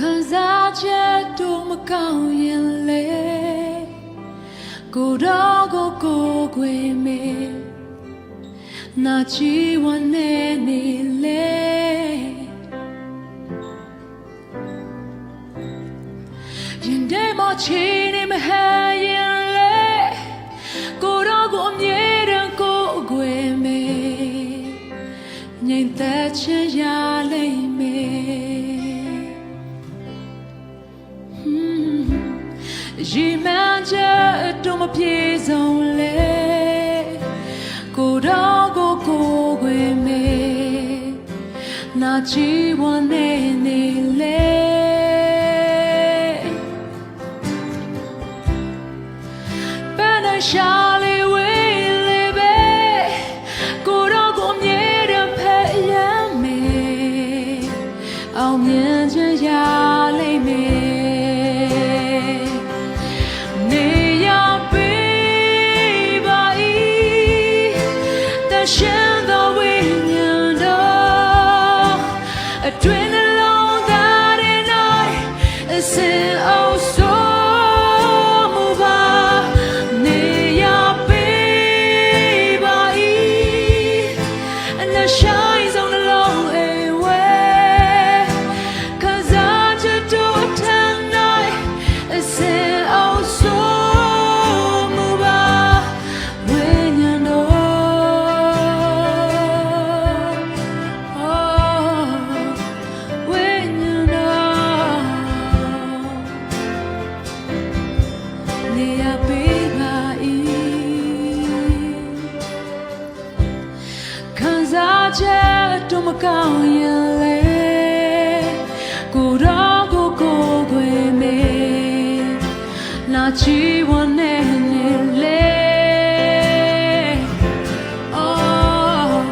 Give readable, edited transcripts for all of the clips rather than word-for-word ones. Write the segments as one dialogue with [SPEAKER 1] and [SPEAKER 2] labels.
[SPEAKER 1] ခံစားချက်တို့မကောင်းရင်လေကိုတော့ကိုခွေမေနာချီဝနေနေလေရင်ထဲမှာချီနေမဟရင်လေကိုတော့ကိုအမြဲတမ်းကိုခွေမေငြိမ်သက်ချင်ရလိမ့်မယ်ရီမန်းချက်တို့မပြေဆုံးလေကိုတော့ကိုခွေမေနာချီဝနေနေလေပန်းနဲ့ရှာလေးဝေးလေးပဲကိုတော့ကိုမြဲတဲ့ဖက်ရမ်းမေအောင်မြင်ချင်ရလိမ့်မယ်ရှင်သောဝိညာဉ်တော်အတွင်းနှလုံးသားထဲ၌အစဉ်အောင်ဆိုမူပါနေရပေးပါ၏အနှဆိုင်ဆုံးနှလုံးအိမ်ဝဲခံစားချက်တို့ထမ်း၌အစဉ်အောင်ဆိုချက်တို့မကောင်းရင်လေကိုတော့ကိုခွေမေနာချီဝနေနေလေအော်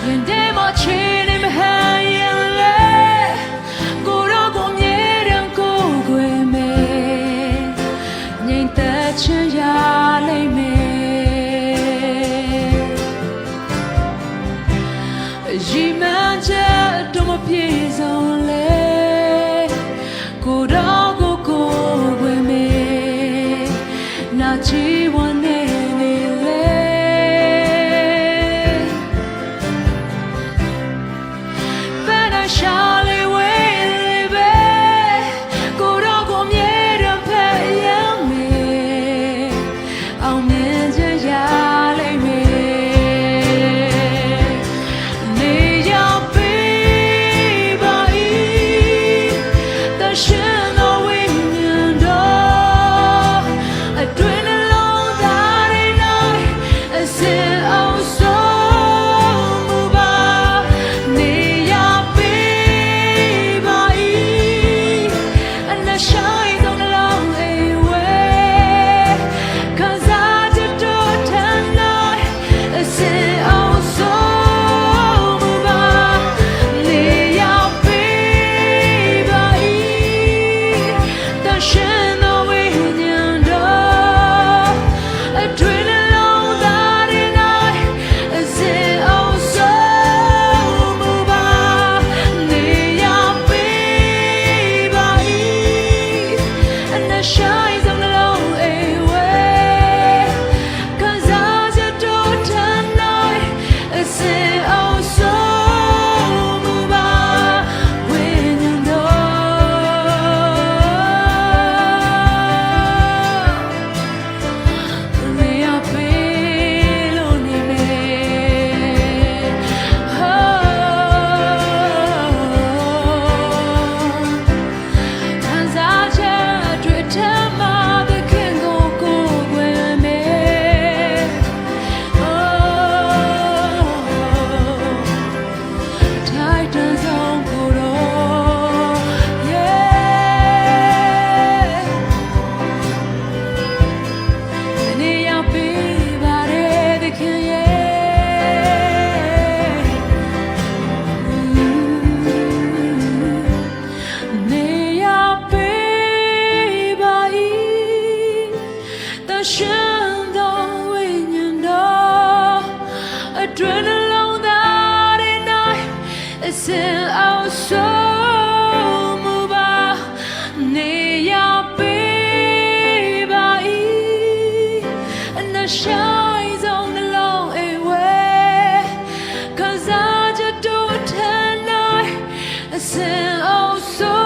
[SPEAKER 1] ရင်ထဲမှာချီနေမဟရင်လေကိုတော့ကိုမြဲတမ်းကိုခွေမေငြိမ်သက်ချင်ရလိမ့်မယ်ရီမန်းချက်တို့မပြေဆုံးလေကိုတော့ကိုခွေမေ sin oh so